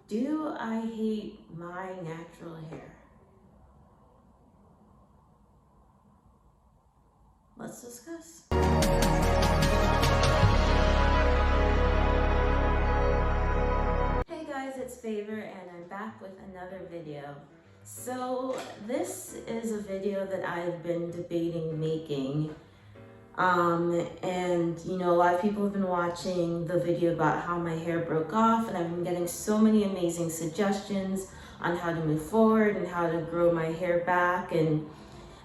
Do I hate my natural hair? Let's discuss. Hey guys, it's Favor and I'm back with another video. So this is a video that I've been debating making. And you know, a lot of people have been watching the video about how my hair broke off, and I've been getting so many amazing suggestions on how to move forward and how to grow my hair back, and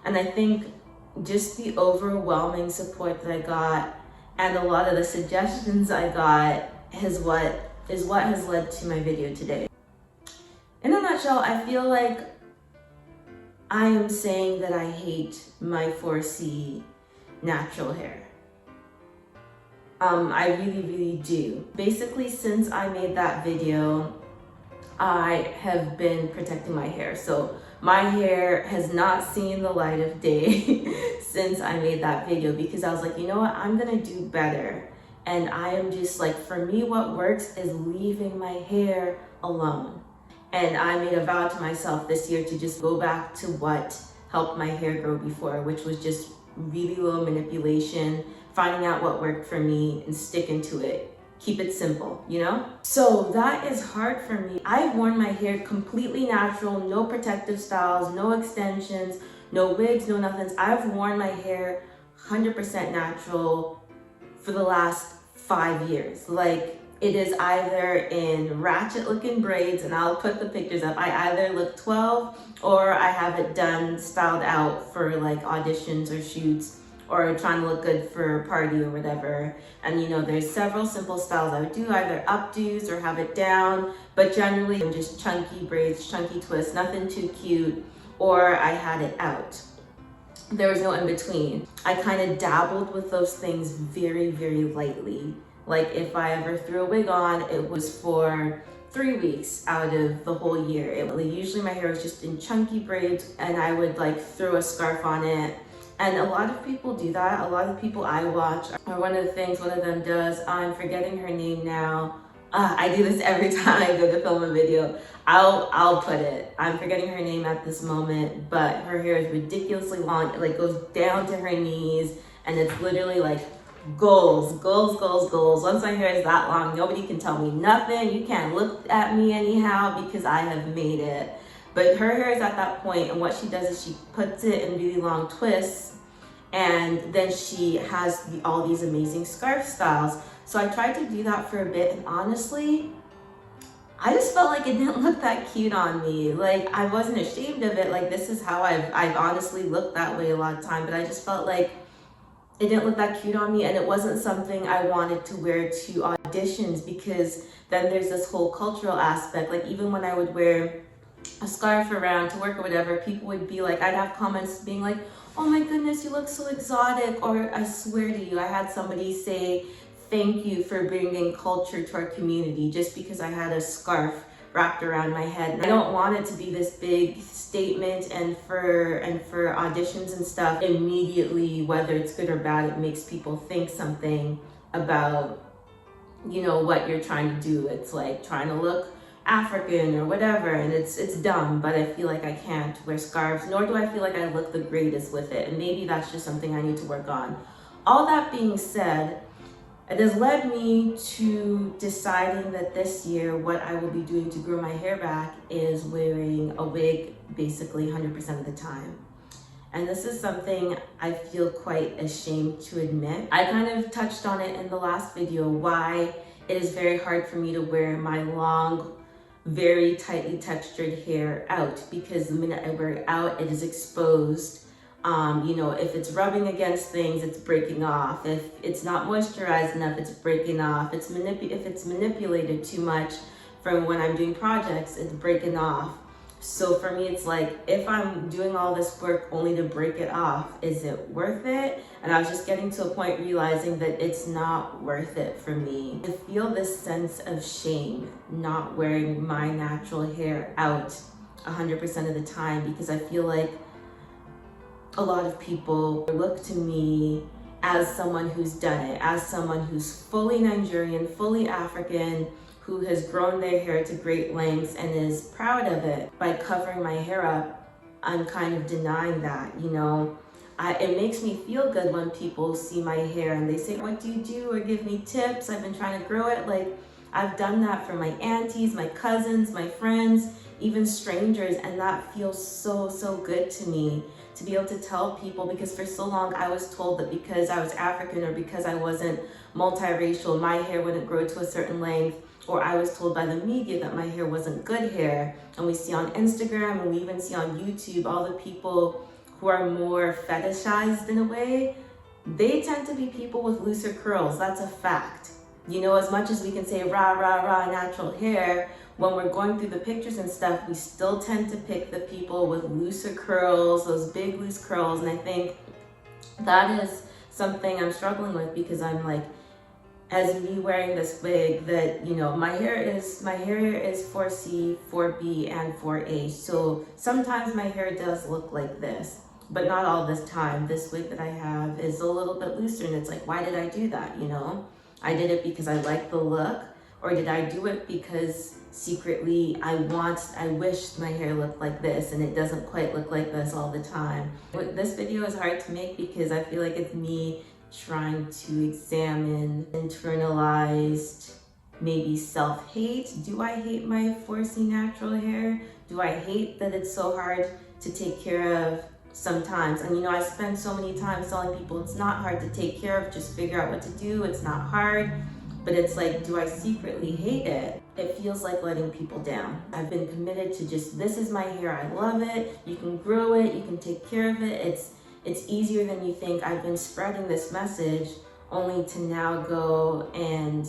I think just the overwhelming support that I got and a lot of the suggestions I got is what has led to my video today. In a nutshell, I feel like I am saying that I hate my 4C natural hair. I really do. Basically, since I made that video, I have been protecting my hair. So my hair has not seen the light of day since I made that video, because I was like, you know what, I'm gonna do better. And I am just like, for me, what works is leaving my hair alone. And I made a vow to myself this year to just go back to what helped my hair grow before, which was just really low manipulation, finding out what worked for me and sticking to it. Keep it simple, you know? So that is hard for me. I've worn my hair completely natural, no protective styles, no extensions, no wigs, no nothings. I've worn my hair 100% natural for the last 5 years. Like, it is either in ratchet looking braids, and I'll put the pictures up. I either look 12 or I have it done, styled out for like auditions or shoots, or trying to look good for a party or whatever. And you know, there's several simple styles I would do, either updos or have it down, but generally I'm just chunky braids, chunky twists, nothing too cute, or I had it out. There was no in between. I kind of dabbled with those things very lightly. Like if I ever threw a wig on, it was for 3 weeks out of the whole year. Usually my hair was just in chunky braids, and I would like throw a scarf on it. And a lot of people do that. A lot of people I watch, or one of the things one of them does, I'm forgetting her name now. I do this every time I go to film a video. I'll put it. I'm forgetting her name at this moment, but her hair is ridiculously long. It like goes down to her knees, and it's literally like goals. Once my hair is that long, nobody can tell me nothing. You can't look at me anyhow because I have made it. But her hair is at that point, and what she does is she puts it in really long twists, and then she has all these amazing scarf styles. So I tried to do that for a bit, and honestly, I just felt like it didn't look that cute on me. Like, I wasn't ashamed of it. Like, this is how I've honestly looked that way a lot of time, but I just felt like it didn't look that cute on me, and it wasn't something I wanted to wear to auditions, because then there's this whole cultural aspect. Like, even when I would wear a scarf around to work or whatever, people would be like, I'd have comments being like, oh my goodness, you look so exotic, or I swear to you, I had somebody say, thank you for bringing culture to our community, just because I had a scarf wrapped around my head. And I don't want it to be this big statement, and for auditions and stuff, immediately, whether it's good or bad, it makes people think something about, you know, what you're trying to do. It's like trying to look African or whatever, and it's dumb, but I feel like I can't wear scarves, nor do I feel like I look the greatest with it, and maybe that's just something I need to work on. All that being said, it has led me to deciding that this year what I will be doing to grow my hair back is wearing a wig basically 100% of the time. And this is something I feel quite ashamed to admit. I kind of touched on it in the last video, why it is very hard for me to wear my long, very tightly textured hair out, because the minute I wear it out, it is exposed. You know, if it's rubbing against things, it's breaking off. If it's not moisturized enough, it's breaking off. If it's manipulated too much from when I'm doing projects, it's breaking off. So for me, it's like, if I'm doing all this work only to break it off, is it worth it? And I was just getting to a point realizing that it's not worth it for me. I feel this sense of shame not wearing my natural hair out 100% of the time, because I feel like a lot of people look to me as someone who's done it, as someone who's fully Nigerian, fully African, who has grown their hair to great lengths and is proud of it. By covering my hair up, I'm kind of denying that, you know. It makes me feel good when people see my hair and they say, what do you do? Or give me tips. I've been trying to grow it. Like, I've done that for my aunties, my cousins, my friends, even strangers, and that feels so, so good to me to be able to tell people, because for so long I was told that because I was African or because I wasn't multiracial, my hair wouldn't grow to a certain length, or I was told by the media that my hair wasn't good hair. And we see on Instagram and we even see on YouTube all the people who are more fetishized in a way, they tend to be people with looser curls. That's a fact. You know, as much as we can say rah, rah, rah, natural hair, when we're going through the pictures and stuff, we still tend to pick the people with looser curls, those big loose curls. And I think that is something I'm struggling with, because I'm like, as me wearing this wig, that, you know, my hair is 4C, 4B, and 4A. So sometimes my hair does look like this, but not all this time. This wig that I have is a little bit looser, and it's like, why did I do that, you know? I did it because I like the look, or did I do it because secretly I wish my hair looked like this and it doesn't quite look like this all the time. This video is hard to make because I feel like it's me trying to examine internalized maybe self-hate. Do I hate my 4C natural hair? Do I hate that it's so hard to take care of sometimes? And you know, I spend so many times telling people it's not hard to take care of, just figure out what to do, it's not hard. But it's like, do I secretly hate it? It feels like letting people down. I've been committed to just, this is my hair, I love it, you can grow it, you can take care of it, it's easier than you think. I've been spreading this message only to now go and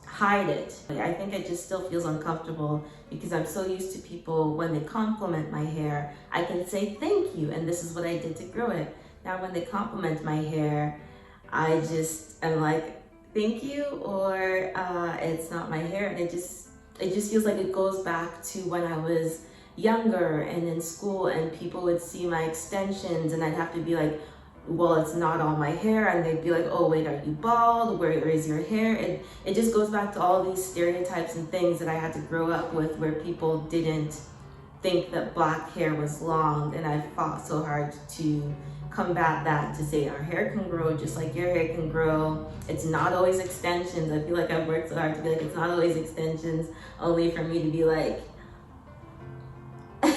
hide it. I think it just still feels uncomfortable because I'm so used to people, when they compliment my hair, I can say thank you, and this is what I did to grow it. Now when they compliment my hair, I just am like, thank you, or it's not my hair. And it just feels like it goes back to when I was younger and in school, and people would see my extensions and I'd have to be like, well, it's not all my hair, and they'd be like, oh wait, are you bald? Where is your hair? It just goes back to all these stereotypes and things that I had to grow up with, where people didn't think that black hair was long, and I fought so hard to combat that, to say our hair can grow just like your hair can grow. It's not always extensions. I feel like I've worked so hard to be like, it's not always extensions, only for me to be like,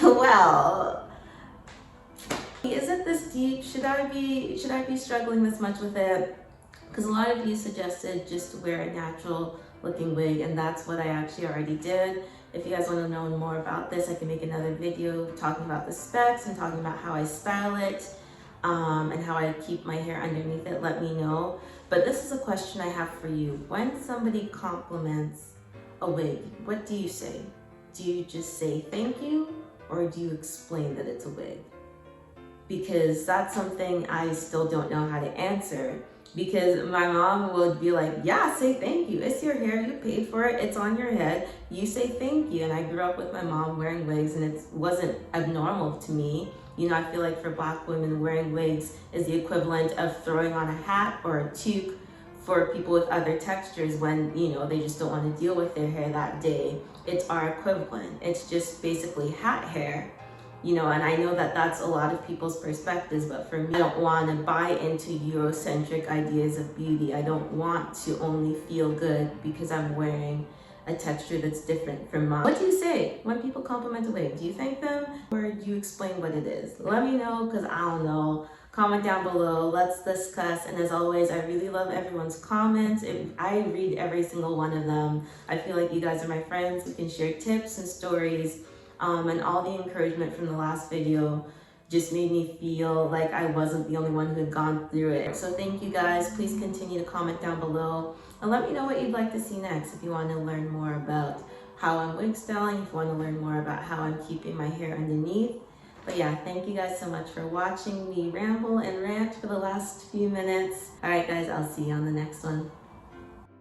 well, is it this deep? Should I be struggling this much with it? Because a lot of you suggested just to wear a natural looking wig, and that's what I actually already did. If you guys want to know more about this, I can make another video talking about the specs and talking about how I style it, and how I keep my hair underneath it. Let me know. But this is a question I have for you. When somebody compliments a wig, what do you say? Do you just say thank you, or do you explain that it's a wig? Because that's something I still don't know how to answer. Because my mom would be like, yeah, say thank you. It's your hair, you paid for it, it's on your head, you say thank you. And I grew up with my mom wearing wigs, and it wasn't abnormal to me. You know, I feel like for black women, wearing wigs is the equivalent of throwing on a hat or a toque for people with other textures when, you know, they just don't want to deal with their hair that day. It's our equivalent. It's just basically hat hair. You know, and I know that that's a lot of people's perspectives, but for me, I don't want to buy into Eurocentric ideas of beauty. I don't want to only feel good because I'm wearing a texture that's different from mine. What do you say when people compliment a wig? Do you thank them, or do you explain what it is? Let me know, because I don't know. Comment down below, let's discuss. And as always, I really love everyone's comments. I read every single one of them. I feel like you guys are my friends. We can share tips and stories. And all the encouragement from the last video just made me feel like I wasn't the only one who had gone through it. So thank you guys. Please continue to comment down below and let me know what you'd like to see next. If you want to learn more about how I'm wig styling, if you want to learn more about how I'm keeping my hair underneath. But yeah, thank you guys so much for watching me ramble and rant for the last few minutes. All right guys, I'll see you on the next one.